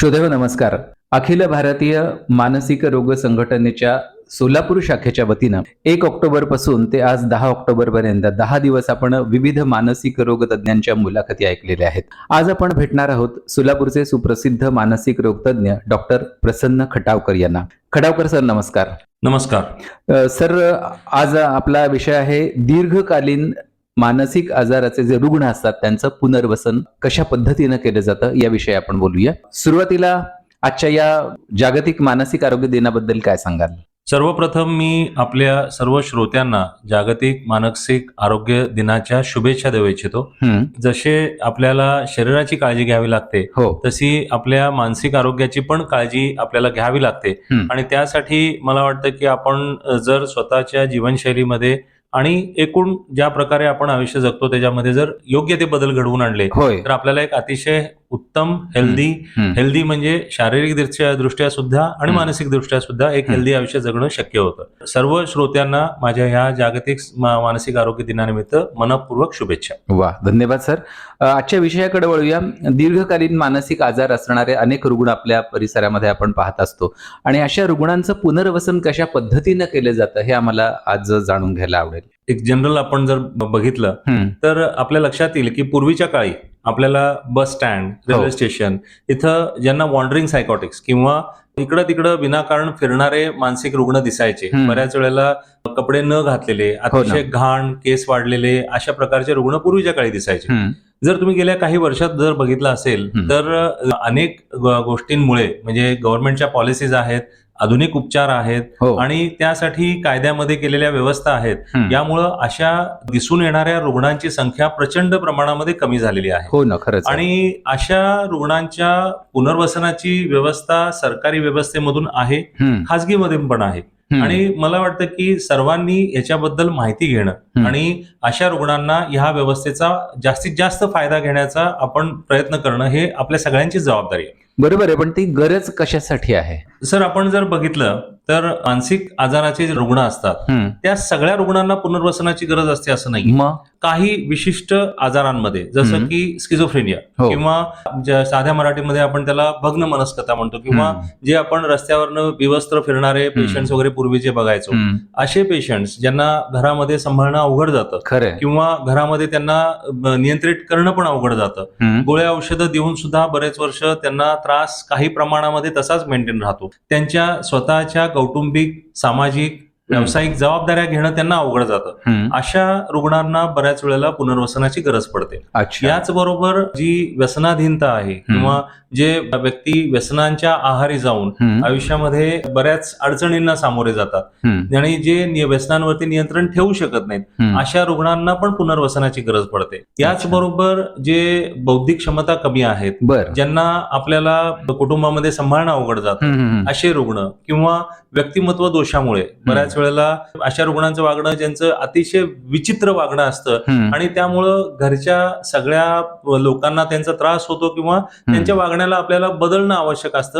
श्रोतेहो नमस्कार. अखिल भारतीय मानसिक रोग संघटनेच्या सोलापूर शाखेच्या वतीनं 1 ऑक्टोबर पासून ते आज 10 ऑक्टोबर पर्यंत 10 दिवस आपण विविध मानसिक रोग तज्ञांच्या मुलाखती ऐकलेल्या आहेत. आज आपण भेटणार आहोत सोलापूरचे सुप्रसिद्ध मानसिक रोग तज्ञ डॉक्टर प्रसन्न खटावकर यांना. खटावकर सर नमस्कार. नमस्कार. सर, आज आपला विषय आहे दीर्घकालीन मानसिक आजाराचे जे रुग्ण असतात त्यांचं पुनर्वसन कशा पद्धतीनं केलं जातं याविषयी आपण बोलूया. सुरुवातीला आजच्या या जागतिक मानसिक आरोग्य दिनाबद्दल काय सांगाल? सर्वप्रथम मी आपल्या सर्व श्रोत्यांना जागतिक मानसिक आरोग्य दिनाच्या शुभेच्छा देऊ इच्छितो. जसे आपल्याला शरीराची काळजी घ्यावी लागते तशी आपल्या मानसिक आरोग्याची पण काळजी आपल्याला घ्यावी लागते. आणि त्यासाठी मला वाटतं की आपण जर स्वतःच्या जीवनशैलीमध्ये आणि एकूण ज्या प्रकारे आपण आयुष्य जगतो त्याच्यामध्ये जर योग्य ते बदल घडवून आणले तर आपल्याला एक अतिशय उत्तम हेल्दी म्हणजे शारीरिक दृष्ट्या सुद्धा आणि मानसिक दृष्ट्या सुद्धा एक हेल्दी आयुष्य जगणं शक्य होतं. सर्व श्रोत्यांना माझ्या ह्या जागतिक मानसिक आरोग्य दिनानिमित्त मनपूर्वक शुभेच्छा. वा, धन्यवाद सर. आजच्या विषयाकडे वळूया. दीर्घकालीन मानसिक आजार असणारे अनेक रुग्ण आपल्या परिसरामध्ये आपण पाहत असतो आणि अशा रुग्णांचं पुनर्वसन कशा पद्धतीनं केलं जातं हे आम्हाला आज जाणून घ्यायला आवडेल. एक जनरल आपण जर बघितलं तर आपल्या लक्षात येईल की पूर्वीच्या काळी आपल्याला बस स्टँड, रेल्वे स्टेशन इथं ज्यांना वॉन्डरिंग सायकॉटिक्स किंवा इकडं तिकडं विनाकारण फिरणारे मानसिक रुग्ण दिसायचे. बऱ्याच वेळेला कपडे न घातलेले, अतिशय घाण, केस वाढलेले अशा प्रकारचे रुग्ण पूर्वीच्या काळी दिसायचे. जर तुम्ही गेल्या काही वर्षात जर बघितलं असेल तर अनेक गोष्टींमुळे म्हणजे गव्हर्नमेंटच्या पॉलिसीज आहेत, आधुनिक उपचार आहेत आणि त्यासाठी कायद्यामध्ये केलेल्या व्यवस्था आहेत. यामुळं अशा दिसून येणाऱ्या रुग्णांची संख्या प्रचंड प्रमाणामध्ये कमी झालेली आहे. हो ना, खरंच. आणि अशा रुग्णांच्या पुनर्वसनाची व्यवस्था सरकारी व्यवस्थेमधून आहे, खाजगीमध्ये पण आहे. आणि मला वाटतं की सर्वांनी याच्याबद्दल माहिती घेणं आणि अशा रुग्णांना ह्या व्यवस्थेचा जास्तीत जास्त फायदा घेण्याचा आपण प्रयत्न करणं हे आपल्या सगळ्यांची जबाबदारी आहे. बरोबर आहे, पण ती गरज कशासाठी आहे? सर, आपण जर बघितलं तर मानसिक आजाराचे जे रुग्ण असतात त्या सगळ्या रुग्णांना पुनर्वसनाची गरज असते असं नाही. काही विशिष्ट आजारांमध्ये जसं की स्किझोफ्रेनिया किंवा साध्या मराठीमध्ये आपण त्याला भग्न मनस्कता म्हणतो किंवा जे आपण रस्त्यावरनं विवस्त्र फिरणारे पेशंट्स वगैरे पूर्वीचे बघायचो, असे पेशंट्स ज्यांना घरामध्ये सांभाळणं अवघड जातं किंवा घरामध्ये त्यांना नियंत्रित करणं पण अवघड जातं. गोळ्या औषधं देऊन सुद्धा बरेच वर्ष त्यांना त्रास काही प्रमाणामध्ये तसाच मेंटेन राहतो. त्यांच्या स्वतःच्या कौटुंबिक, सामाजिक, व्यावसायिक जबाबदाऱ्या घेणं त्यांना अवघड जातं. अशा रुग्णांना बऱ्याच वेळेला पुनर्वसनाची गरज पडते. याचबरोबर जी व्यसनाधीनता आहे किंवा जे व्यक्ती व्यसनांच्या आहारी जाऊन आयुष्यामध्ये बऱ्याच अडचणींना सामोरे जातात आणि जे व्यसनांवरती नियंत्रण ठेवू शकत नाहीत अशा रुग्णांना पण पुनर्वसनाची गरज पडते. याचबरोबर जे बौद्धिक क्षमता कमी आहेत, ज्यांना आपल्याला कुटुंबामध्ये सांभाळणं अवघड जातं, असे रुग्ण किंवा व्यक्तिमत्व दोषामुळे बऱ्याच वेळेला अशा रुग्णांचं वागणं ज्यांचं अतिशय विचित्र वागणं असतं आणि त्यामुळं घरच्या सगळ्या लोकांना त्यांचा त्रास होतो किंवा त्यांच्या वागण्याला आपल्याला बदलणं आवश्यक असतं.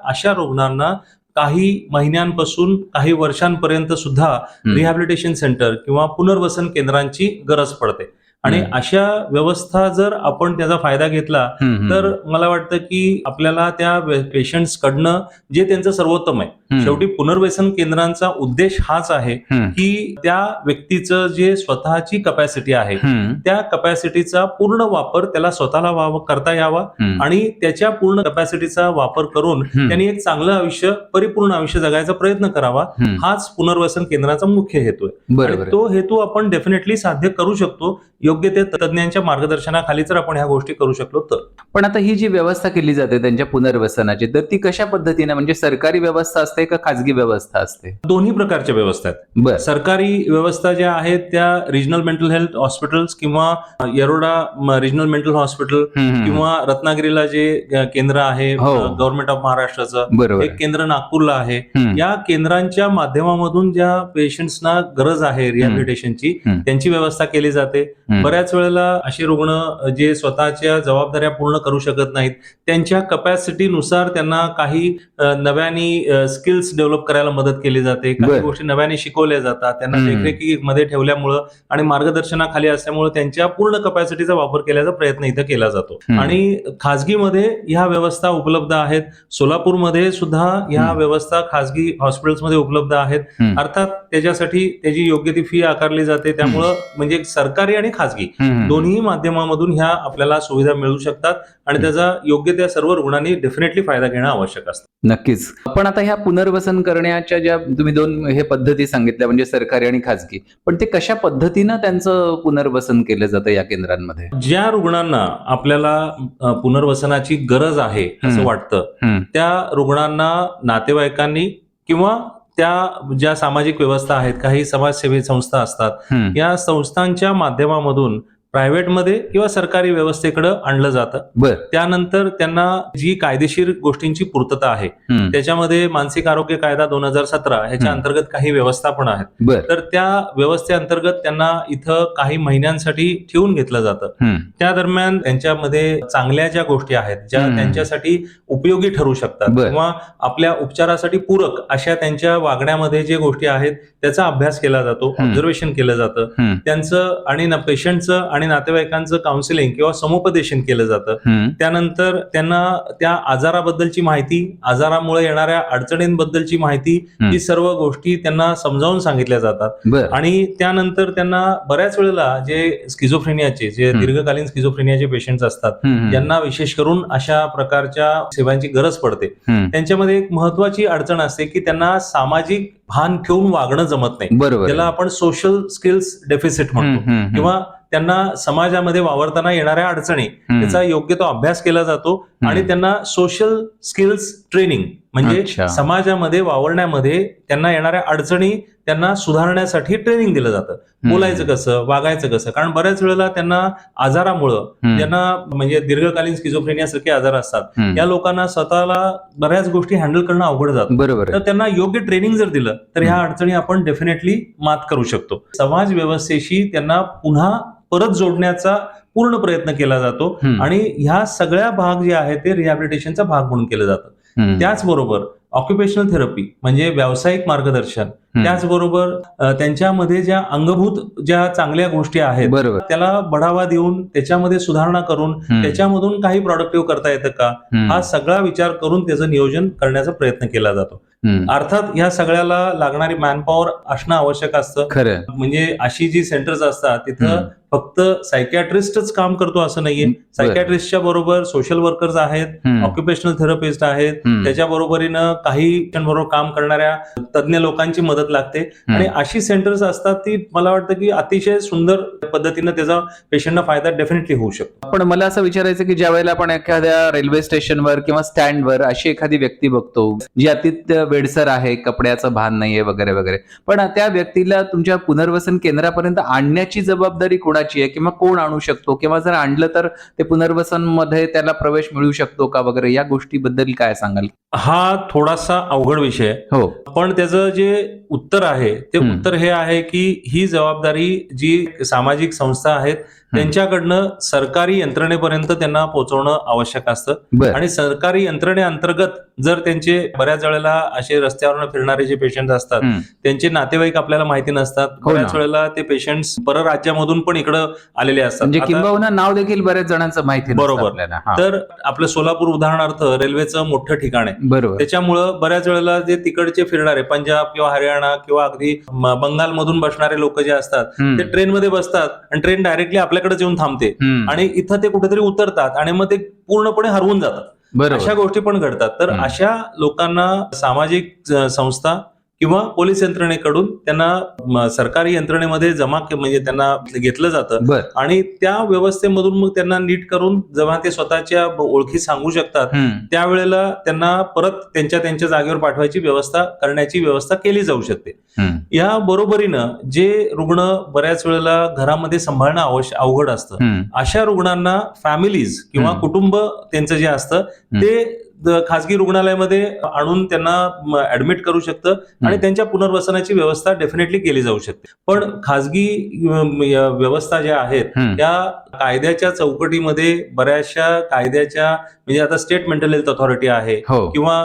अशा रुग्णांना काही महिन्यांपासून काही वर्षांपर्यंत सुद्धा रिहॅबिलिटेशन सेंटर किंवा पुनर्वसन केंद्रांची गरज पडते. आणि अशा व्यवस्था जर आपण त्याचा फायदा घेतला तर मला वाटतं की आपल्याला त्या पेशंट्स कडनं जे त्यांचं सर्वोत्तम आहे, शेवटी पुनर्वसन केंद्रांचा उद्देश हाच आहे की त्या व्यक्तीचं जे स्वतःची कपॅसिटी आहे त्या कपॅसिटीचा पूर्ण वापर त्याला स्वतःला करता यावा आणि त्याच्या पूर्ण कपॅसिटीचा वापर करून त्यांनी एक चांगलं आयुष्य, परिपूर्ण आयुष्य जगायचा प्रयत्न करावा. हाच पुनर्वसन केंद्राचा मुख्य हेतू आहे. तो हेतू आपण डेफिनेटली साध्य करू शकतो योग्य ते तज्ञांच्या मार्गदर्शनाखाली जर आपण ह्या गोष्टी करू शकलो तर. पण आता ही जी व्यवस्था केली जाते त्यांच्या पुनर्वसनाची, तर ती कशा पद्धतीने, म्हणजे सरकारी व्यवस्था असते का खाजगी व्यवस्था असते? दोन्ही प्रकारच्या व्यवस्था आहेत. सरकारी व्यवस्था ज्या आहेत त्या रिजनल मेंटल हेल्थ हॉस्पिटल्स किंवा येरोडा रिजनल मेंटल हॉस्पिटल किंवा रत्नागिरीला जे केंद्र आहे गव्हर्नमेंट ऑफ महाराष्ट्राचं, एक केंद्र नागपूरला आहे. या केंद्रांच्या माध्यमामधून ज्या पेशंट्सना गरज आहे रिहॅबिलिटेशनची त्यांची व्यवस्था केली जाते. बऱ्याच वेळेला असे रुग्ण जे स्वतःच्या जबाबदाऱ्या पूर्ण करू शकत नाहीत, त्यांच्या कपॅसिटीनुसार त्यांना काही नव्याने स्किल्स डेव्हलप करायला मदत केली जाते, काही गोष्टी नव्याने शिकवल्या जातात, त्यांना देखरेखीमध्ये ठेवल्यामुळं आणि मार्गदर्शनाखाली असल्यामुळे त्यांच्या पूर्ण कपॅसिटीचा वापर केल्याचा प्रयत्न इथं केला जातो. आणि खाजगीमध्ये ह्या व्यवस्था उपलब्ध आहेत. सोलापूरमध्ये सुद्धा ह्या व्यवस्था खाजगी हॉस्पिटल्समध्ये उपलब्ध आहेत. अर्थात त्याच्यासाठी त्याची योग्य ती फी आकारली जाते. त्यामुळं म्हणजे सरकारी आणि खाजगी दोन्ही माध्यमामधून ह्या आपल्याला सुविधा मिळू शकतात आणि त्याचा योग्य त्या सर्व रुग्णांनी डेफिनेटली फायदा घेणं आवश्यक असतं. नक्कीच. पण आता ह्या पुनर्वसन करण्याच्या ज्या तुम्ही दोन हे पद्धती सांगितल्या म्हणजे सरकारी आणि खाजगी, पण ते कशा पद्धतीनं त्यांचं पुनर्वसन केलं जातं या केंद्रांमध्ये? ज्या रुग्णांना आपल्याला पुनर्वसनाची गरज आहे असं वाटतं त्या रुग्णांना नातेवाईकांनी किंवा त्या ज्या सामाजिक व्यवस्था आहेत, काही समाजसेवी संस्था असतात, या संस्थांच्या माध्यमामधून प्रायव्हेटमध्ये किंवा सरकारी व्यवस्थेकडे आणलं जातं. त्यानंतर त्यांना जी कायदेशीर गोष्टींची पूर्तता आहे त्याच्यामध्ये मानसिक आरोग्य कायदा 2017 ह्याच्या अंतर्गत काही व्यवस्था पण आहेत. तर त्या व्यवस्थेअंतर्गत त्यांना इथं काही महिन्यांसाठी ठेवून घेतलं जातं. त्या दरम्यान त्यांच्यामध्ये चांगल्या ज्या गोष्टी आहेत ज्या त्यांच्यासाठी उपयोगी ठरू शकतात किंवा आपल्या उपचारासाठी पूरक अशा त्यांच्या वागण्यामध्ये जे गोष्टी आहेत त्याचा अभ्यास केला जातो, ऑब्झर्वेशन केलं जातं. त्यांचं आणि पेशंटचं आणि नातेवाईकांचं काउन्सिलिंग किंवा समुपदेशन केलं जातं. त्यानंतर त्यांना त्या आजाराबद्दलची माहिती, आजारामुळे येणाऱ्या अडचणींबद्दलची माहिती, ही सर्व गोष्टी त्यांना समजावून सांगितल्या जातात. आणि त्यानंतर त्यांना बऱ्याच वेळेला जे स्किझोफ्रेनियाचे जे दीर्घकालीन स्किझोफ्रेनियाचे पेशंट्स असतात ज्यांना विशेष करून अशा प्रकारच्या सेवांची गरज पडते, त्यांच्यामध्ये एक महत्वाची अडचण असते की त्यांना सामाजिक भान ठेवून वागणं जमत नाही. त्याला आपण सोशल स्किल्स डेफिसिट म्हणतो किंवा त्यांना समाजामध्ये वावरताना येणाऱ्या अडचणी त्याचा योग्य तो अभ्यास केला जातो आणि त्यांना सोशल स्किल्स ट्रेनिंग म्हणजे समाजामध्ये वावरण्यामध्ये त्यांना येणाऱ्या अडचणी त्यांना सुधारण्यासाठी ट्रेनिंग दिलं जातं. बोलायचं कसं, वागायचं कसं, कारण बऱ्याच वेळेला त्यांना आजारामुळं ज्यांना म्हणजे दीर्घकालीन स्किझोफ्रेनिया सारखे आजार असतात या लोकांना स्वतःला बऱ्याच गोष्टी हँडल करणं अवघड जातं. तर त्यांना योग्य ट्रेनिंग जर दिलं तर ह्या अडचणी आपण डेफिनेटली मात करू शकतो. समाज व्यवस्थेशी त्यांना पुन्हा परत जोडण्याचा पूर्ण प्रयत्न केला जातो आणि ह्या सगळ्या भाग जे आहे ते रिहॅबिलिटेशनचा भाग म्हणून केलं जातं. त्याचबरोबर ऑक्युपेशनल थेरपी म्हणजे व्यावसायिक मार्गदर्शन, त्याचबरोबर त्यांच्यामध्ये ज्या अंगभूत ज्या चांगल्या गोष्टी आहेत त्याला बढावा देऊन त्याच्यामध्ये सुधारणा करून त्याच्यामधून काही प्रोडक्टिव्ह करता येतं का, हा सगळा विचार करून त्याचं नियोजन करण्याचा प्रयत्न केला जातो. अर्थात ह्या सगळ्याला लागणारी मॅनपॉवर असणं आवश्यक असतं. म्हणजे अशी जी सेंटर्स असतात तिथं फक्त सायकॅट्रिस्टच काम करतो असं नाहीये. सायकॅट्रिस्टच्या बरोबर सोशल वर्कर्स आहेत, ऑक्युपेशनल थेरपिस्ट आहेत, त्याच्या बरोबरीनं काही बरोबर काम करणाऱ्या तज्ञ लोकांची मदत लागते आणि अशी सेंटर्स असतात ती मला वाटतं की अतिशय सुंदर पद्धतीनं त्याचा पेशंटना फायदा डेफिनेटली होऊ शकतो. पण मला असं विचारायचं की ज्या वेळेला आपण एखाद्या रेल्वे स्टेशनवर किंवा स्टँडवर अशी एखादी व्यक्ती बघतो जी अतिशय वेडसर आहे, कपड्याचं भान नाहीये वगैरे वगैरे, पण त्या व्यक्तीला तुमच्या पुनर्वसन केंद्रापर्यंत आणण्याची जबाबदारी कोणाची आहे किंवा कोण आणू शकतो किंवा जर आणलं तर ते पुनर्वसन मध्ये त्याला प्रवेश मिळू शकतो का वगैरे, या गोष्टीबद्दल काय सांगाल? हा थोडासा अवघड विषय हो, पण त्याचं जे उत्तर आहे ते उत्तर हे आहे की ही जबाबदारी जी सामाजिक संस्था आहेत त्यांच्याकडनं सरकारी यंत्रणेपर्यंत त्यांना पोहोचवणं आवश्यक असतं. आणि सरकारी यंत्रणेअंतर्गत जर त्यांचे बऱ्याच वेळेला असे रस्त्यावर फिरणारे जे पेशंट असतात त्यांचे नातेवाईक आपल्याला माहिती नसतात. बऱ्याच वेळेला ते पेशंट परराज्यामधून पण इकडे आलेले असतात, म्हणजे किंबहुना नाव देखील बऱ्याच जणांचं माहिती बरोबर. तर आपलं सोलापूर उदाहरणार्थ रेल्वेचं मोठं ठिकाण आहे, बरोबर. त्याच्यामुळं बऱ्याच वेळेला जे तिकडचे फिरणारे पंजाब किंवा हरियाणा किंवा अगदी बंगालमधून बसणारे लोक जे असतात ते ट्रेनमध्ये बसतात आणि ट्रेन डायरेक्टली आपल्याकडे येऊन थांबते आणि इथं ते कुठेतरी उतरतात आणि मग ते पूर्णपणे हरवून जातात. अशा गोष्टी पण घडतात. तर अशा लोकांना सामाजिक संस्था किंवा पोलीस यंत्रणेकडून त्यांना सरकारी यंत्रणेमध्ये जमा म्हणजे त्यांना घेतलं जातं आणि त्या व्यवस्थेमधून मग त्यांना नीट करून जेव्हा ते स्वतःच्या ओळखी सांगू शकतात त्यावेळेला त्यांना परत त्यांच्या जागेवर पाठवायची व्यवस्था करण्याची व्यवस्था केली जाऊ शकते. या बरोबरीनं जे रुग्ण बऱ्याच वेळेला घरामध्ये सांभाळणं अवघड असतं अशा रुग्णांना फॅमिलीज किंवा कुटुंब त्यांचं जे असतं ते खासगी रुग्णालयामध्ये आणून त्यांना ऍडमिट करू शकतं आणि त्यांच्या पुनर्वसनाची व्यवस्था डेफिनेटली केली जाऊ शकते. पण खासगी व्यवस्था ज्या आहेत त्या कायद्याच्या चौकटीमध्ये बऱ्याचशा कायद्याच्या म्हणजे आता स्टेट मेंटल हेल्थ अथॉरिटी आहे किंवा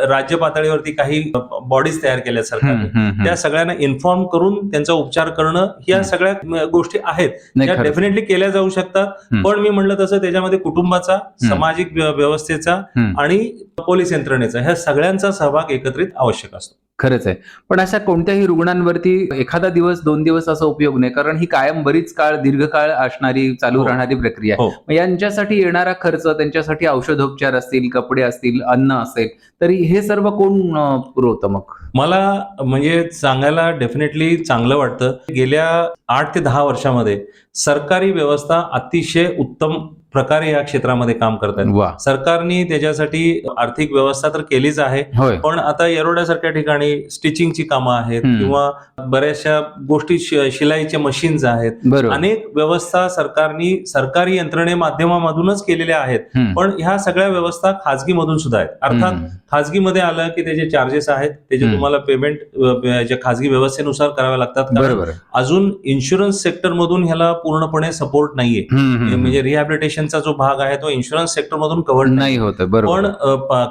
राज्य पातळीवरती काही बॉडीज तयार केल्या सरकारने, त्या सगळ्यांना इन्फॉर्म करून त्यांचा उपचार करणं या सगळ्या गोष्टी आहेत त्या डेफिनेटली केल्या जाऊ शकतात. पण मी म्हणलं तसं त्याच्यामध्ये कुटुंबाचा, सामाजिक व्यवस्थेचा आणि पोलीस यंत्रणेचा ह्या सगळ्यांचा सहभाग एकत्रित आवश्यक असतो. खरंच आहे. पण अशा कोणत्याही रुग्णांवरती एखादा दिवस 2 दिवस असा उपयोग नाही, कारण ही कायम बरीच काळ दीर्घकाळ असणारी चालू राहणारी प्रक्रिया आहे. यांच्यासाठी येणारा खर्च, त्यांच्यासाठी औषधोपचार असतील, कपडे असतील, अन्न असेल, तरी हे सर्व कोण पुरवतं मग? मला म्हणजे सांगायला डेफिनेटली चांगलं वाटतं. गेल्या 8 ते 10 वर्षामध्ये सरकारी व्यवस्था अतिशय उत्तम प्रकारे या क्षेत्रामध्ये काम करतात. सरकारने त्याच्यासाठी आर्थिक व्यवस्था तर केलीच आहे, पण आता येरोड्यासारख्या ठिकाणी स्टिचिंगची कामं आहेत किंवा बऱ्याचशा गोष्टी, शिलाईचे मशीन्स आहेत, अनेक व्यवस्था सरकारने सरकारी यंत्रणे माध्यमामधूनच केलेल्या आहेत. पण ह्या सगळ्या व्यवस्था खाजगीमधून सुद्धा आहेत. अर्थात खाजगीमध्ये आलं की त्याचे चार्जेस आहेत, त्याचे तुम्हाला पेमेंट खाजगी व्यवस्थेनुसार करावे लागतात. कारण अजून इन्शुरन्स सेक्टर मधून ह्याला पूर्णपणे सपोर्ट नाहीये. म्हणजे रिहॅबिलिटेशनचा जो भाग आहे तो इन्शुरन्स सेक्टर मधून कव्हर नाही होत. पण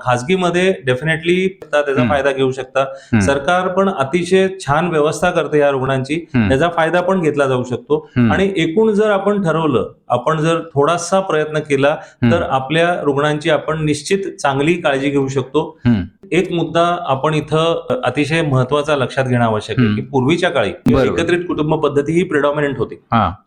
खाजगीमध्ये डेफिनेटली त्याचा फायदा घेऊ शकता. सरकार पण अतिशय छान व्यवस्था करते या रुग्णांची, त्याचा फायदा पण घेतला जाऊ शकतो. आणि एकूण जर आपण ठरवलं, आपण जर थोडासा प्रयत्न केला तर आपल्या रुग्णांची आपण निश्चित चांगली काळजी घेऊ शकतो. एक मुद्दा आपण इथं अतिशय महत्वाचा लक्षात घेणं आवश्यक आहे की पूर्वीच्या काळी एकत्रित कुटुंब पद्धती ही प्रिडॉमिनंट होती.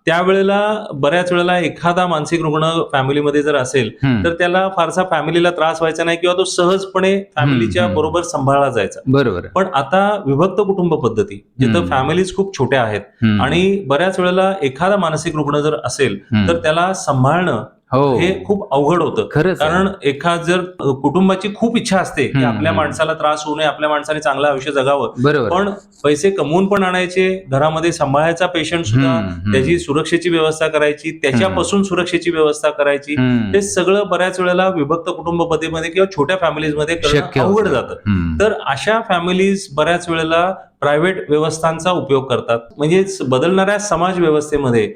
त्यावेळेला बऱ्याच वेळेला एखादा मानसिक रुग्ण फॅमिलीमध्ये जर असेल तर त्याला फारसा फॅमिलीला त्रास व्हायचा नाही किंवा तो सहजपणे फॅमिलीच्या बरोबर सांभाळला जायचा. बरोबर. पण आता विभक्त कुटुंब पद्धती, जिथं फॅमिलीज खूप छोट्या आहेत आणि बऱ्याच वेळेला एखादा मानसिक रुग्ण जर असेल तर त्याला सांभाळणं हे खूप अवघड होतं. कारण एखाद जर कुटुंबाची खूप इच्छा असते की आपल्या माणसाला त्रास होऊ नये, आपल्या माणसाने चांगलं आयुष्य जगावं, पण पैसे कमवून पण आणायचे, घरामध्ये सांभाळायचा पेशंट सुद्धा, त्याची सुरक्षेची व्यवस्था करायची, त्याच्यापासून सुरक्षेची व्यवस्था करायची, हे सगळं बऱ्याच वेळेला विभक्त कुटुंब पद्धतीमध्ये किंवा छोट्या फॅमिलीजमध्ये करणं अवघड जातं. तर अशा फॅमिलीज बऱ्याच वेळेला प्रायव्हेट व्यवस्थांचा उपयोग करतात. म्हणजे बदलणाऱ्या समाज व्यवस्थेमध्ये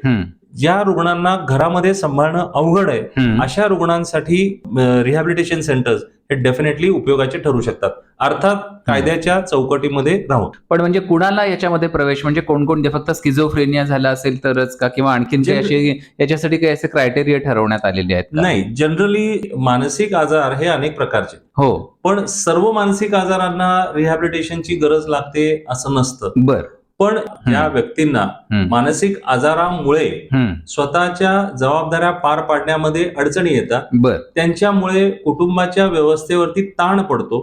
ज्या रुग्णांना घरामध्ये सांभाळणं अवघड आहे अशा रुग्णांसाठी रिहॅबिलिटेशन सेंटर्स हे डेफिनेटली उपयोगाचे ठरू शकतात, अर्थात कायद्याच्या चौकटीमध्ये राहून. पण म्हणजे कुणाला याच्यामध्ये प्रवेश, म्हणजे कोणकोणते, फक्त स्किझोफ्रेनिया झाला असेल तरच का, किंवा आणखीन काही असे याच्यासाठी काही असे क्रायटेरिया ठरवण्यात आलेले आहेत? नाही, जनरली मानसिक आजार हे अनेक प्रकारचे, पण सर्व मानसिक आजारांना रिहॅबिलिटेशनची गरज लागते असं नसतं. पण या व्यक्तींना मानसिक आजारामुळे स्वतःच्या जबाबदाऱ्या पार पाडण्यामध्ये अडचणी येतात, त्यांच्यामुळे कुटुंबाच्या व्यवस्थेवरती ताण पडतो,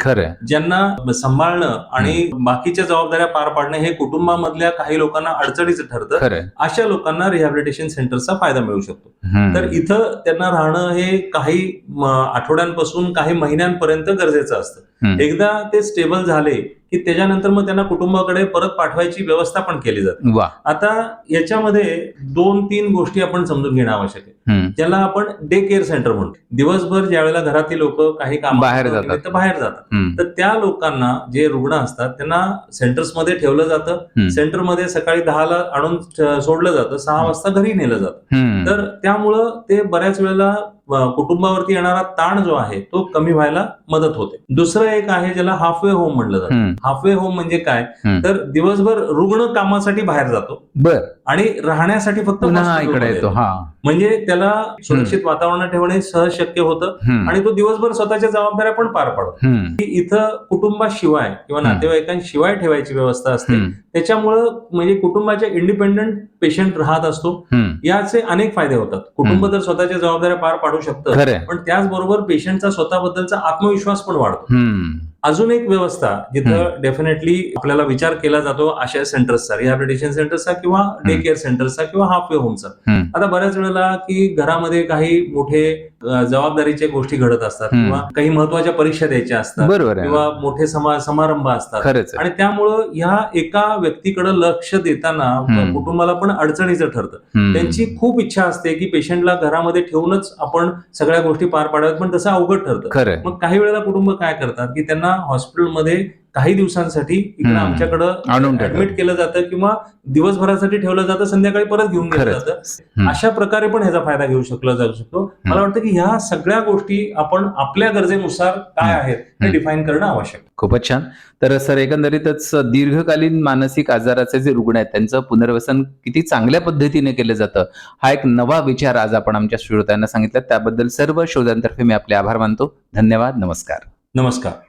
ज्यांना सांभाळणं आणि बाकीच्या जबाबदाऱ्या पार पाडणं हे कुटुंबामधल्या काही लोकांना अडचणीचं ठरतं. अशा लोकांना रिहॅबिलिटेशन सेंटरचा फायदा मिळू शकतो. तर इथं त्यांना राहणं हे काही आठवड्यांपासून काही महिन्यांपर्यंत गरजेचं असतं. एकदा ते स्टेबल झाले की त्याच्यानंतर मग त्यांना कुटुंबाकडे परत पाठवायची व्यवस्था पण केली जाते. आता याच्यामध्ये 2-3 गोष्टी आपण समजून घेणं आवश्यक आहे, ज्याला आपण डे केअर सेंटर म्हणतो. दिवसभर ज्यावेळेला घरातील लोक काही काम बाहेर जातात तर त्या लोकांना, जे रुग्ण असतात, त्यांना सेंटर्स मध्ये ठेवलं जातं. सेंटरमध्ये सकाळी 10ला आणून सोडलं जातं, 6 वाजता घरी नेलं जातं. तर त्यामुळं ते बऱ्याच वेळेला कुटुंबावरती येणारा ताण जो आहे तो कमी व्हायला मदत होते. दुसरं एक आहे ज्याला हाफवे होम म्हणलं जातं. हाफवे होम म्हणजे काय, तर दिवसभर रुग्ण कामासाठी बाहेर जातो आणि राहण्यासाठी फक्त इकडे येतो. म्हणजे त्याला सुरक्षित वातावरण ठेवणे सहज शक्य होतं आणि तो दिवसभर स्वतःच्या जबाबदाऱ्या पण पार पाडतो. इथं कुटुंबाशिवाय किंवा नातेवाईकांशिवाय ठेवायची व्यवस्था असते. त्याच्यामुळं म्हणजे कुटुंबाच्या इंडिपेंडंट पेशंट राहत असतो. याचे अनेक फायदे होतात. कुटुंब तर स्वतःच्या जबाबदाऱ्या पार पाडू शकतं, पण त्याचबरोबर पेशंटचा स्वतःबद्दलचा आत्मविश्वास पण वाढतो. अजून एक व्यवस्था जिथं डेफिनेटली आपल्याला विचार केला जातो अशा सेंटर्सचा, रिहॅबिलिटेशन सेंटरचा किंवा डे केअर सेंटरचा किंवा हाफ वे होमचा. आता बऱ्याच वेळेला की घरामध्ये काही मोठे जबाबदारीच्या गोष्टी घडत असतात किंवा काही महत्वाच्या परीक्षा द्यायच्या असतात बरोबर आहे. किंवा मोठे समारंभ असतात खरंच आहे. आणि त्यामुळं ह्या एका व्यक्तीकडे लक्ष देताना कुटुंबाला पण अडचणीचं ठरतं. त्यांची खूप इच्छा असते की पेशंटला घरामध्ये ठेवूनच आपण सगळ्या गोष्टी पार पाडाव्यात, पण तसं अवघड ठरतं. खरं मग काही वेळेला कुटुंब काय करतात की त्यांना हॉस्पिटलमध्ये काही दिवसांसाठी इकडे आमच्याकडे ऍडमिट केलं जातं किंवा दिवसभरासाठी ठेवलं जातं, संध्याकाळी परत घेऊन गेलं जातं. अशा प्रकारे पण ह्याचा फायदा घेऊ जाऊ शकतो. मला वाटतं की ह्या सगळ्या गोष्टी आपण आपल्या गरजेनुसार काय आहेत हे डिफाईन करणं आवश्यक. खूपच छान. तर सर, एकंदरीतच दीर्घकालीन मानसिक आजाराचे जे रुग्ण आहेत त्यांचं पुनर्वसन किती चांगल्या पद्धतीने केलं जातं हा एक नवा विचार आज आपण आमच्या श्रोत्यांना सांगितला. त्याबद्दल सर्व श्रोत्यांतर्फे मी आपले आभार मानतो. धन्यवाद. नमस्कार. नमस्कार.